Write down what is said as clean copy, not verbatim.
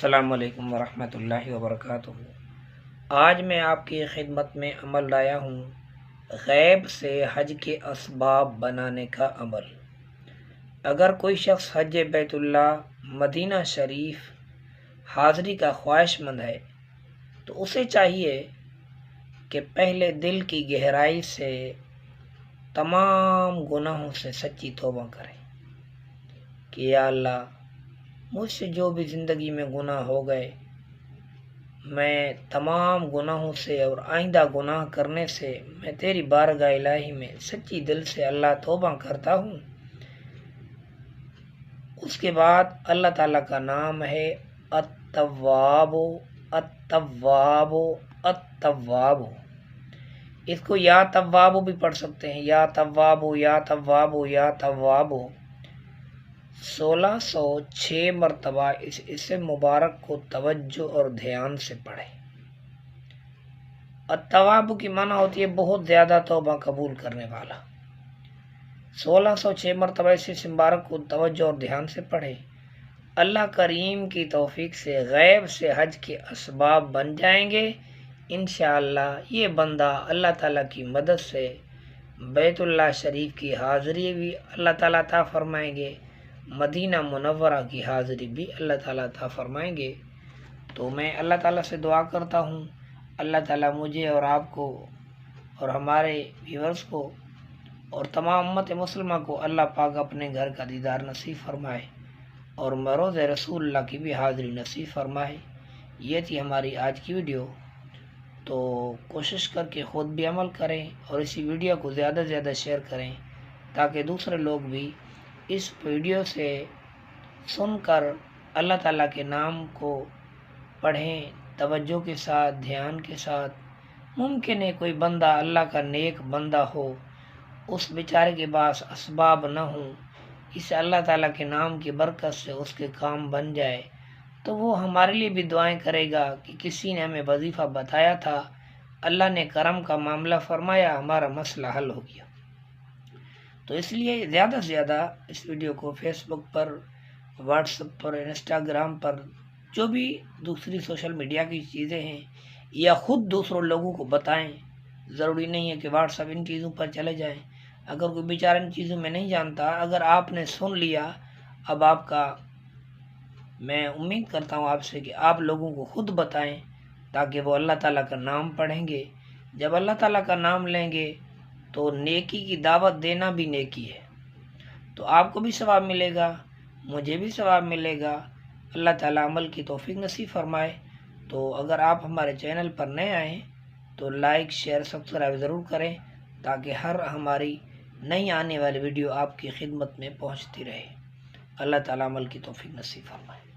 السلام علیکم ورحمۃ اللہ وبرکاتہ۔ آج میں آپ کی خدمت میں عمل لایا ہوں غیب سے حج کے اسباب بنانے کا عمل۔ اگر کوئی شخص حج بیت اللہ مدینہ شریف حاضری کا خواہش مند ہے تو اسے چاہیے کہ پہلے دل کی گہرائی سے تمام گناہوں سے سچی توبہ کرے کہ یا اللہ، مجھ سے جو بھی زندگی میں گناہ ہو گئے، میں تمام گناہوں سے اور آئندہ گناہ کرنے سے میں تیری بارگاہ الہی میں سچی دل سے اللہ توبہ کرتا ہوں۔ اس کے بعد اللہ تعالیٰ کا نام ہے التواب، التواب، التواب۔ اس کو یا تواب بھی پڑھ سکتے ہیں، یا تواب، یا تواب، یا تواب۔ 1606 مرتبہ اس اسم مبارک کو توجہ اور دھیان سے پڑھیں۔ التواب کی معنی ہوتی ہے بہت زیادہ توبہ قبول کرنے والا۔ 1606 مرتبہ اس اسم مبارک کو توجہ اور دھیان سے پڑھیں۔ اللہ کریم کی توفیق سے غیب سے حج کے اسباب بن جائیں گے انشاءاللہ۔ یہ بندہ اللہ تعالیٰ کی مدد سے بیت اللہ شریف کی حاضری بھی اللہ تعالیٰ عطا فرمائیں گے، مدینہ منورہ کی حاضری بھی اللہ تعالیٰ عطا فرمائیں گے۔ تو میں اللہ تعالیٰ سے دعا کرتا ہوں اللہ تعالیٰ مجھے اور آپ کو اور ہمارے ویورز کو اور تمام امت مسلمہ کو اللہ پاک اپنے گھر کا دیدار نصیب فرمائے اور مروز رسول اللہ کی بھی حاضری نصیب فرمائے۔ یہ تھی ہماری آج کی ویڈیو، تو کوشش کر کے خود بھی عمل کریں اور اسی ویڈیو کو زیادہ سے زیادہ شیئر کریں تاکہ دوسرے لوگ بھی اس ویڈیو سے سن کر اللہ تعالیٰ کے نام کو پڑھیں توجہ کے ساتھ، دھیان کے ساتھ۔ ممکن ہے کوئی بندہ اللہ کا نیک بندہ ہو، اس بیچارے کے پاس اسباب نہ ہوں، اس اللہ تعالیٰ کے نام کی برکت سے اس کے کام بن جائے تو وہ ہمارے لیے بھی دعائیں کرے گا کہ کسی نے ہمیں وظیفہ بتایا تھا، اللہ نے کرم کا معاملہ فرمایا، ہمارا مسئلہ حل ہو گیا۔ تو اس لیے زیادہ سے زیادہ اس ویڈیو کو فیس بک پر، واٹس ایپ پر، انسٹاگرام پر، جو بھی دوسری سوشل میڈیا کی چیزیں ہیں، یا خود دوسروں لوگوں کو بتائیں۔ ضروری نہیں ہے کہ واٹس ایپ ان چیزوں پر چلے جائیں۔ اگر کوئی بیچارہ ان چیزوں میں نہیں جانتا، اگر آپ نے سن لیا، اب آپ کا میں امید کرتا ہوں آپ سے کہ آپ لوگوں کو خود بتائیں تاکہ وہ اللہ تعالیٰ کا نام پڑھیں گے۔ جب اللہ تعالیٰ کا نام لیں گے تو نیکی کی دعوت دینا بھی نیکی ہے، تو آپ کو بھی ثواب ملے گا، مجھے بھی ثواب ملے گا۔ اللہ تعالیٰ عمل کی توفیق نصیب فرمائے۔ تو اگر آپ ہمارے چینل پر نئے آئیں تو لائک، شیئر، سبسکرائب ضرور کریں تاکہ ہر ہماری نئی آنے والی ویڈیو آپ کی خدمت میں پہنچتی رہے۔ اللہ تعالیٰ عمل کی توفیق نصیب فرمائے۔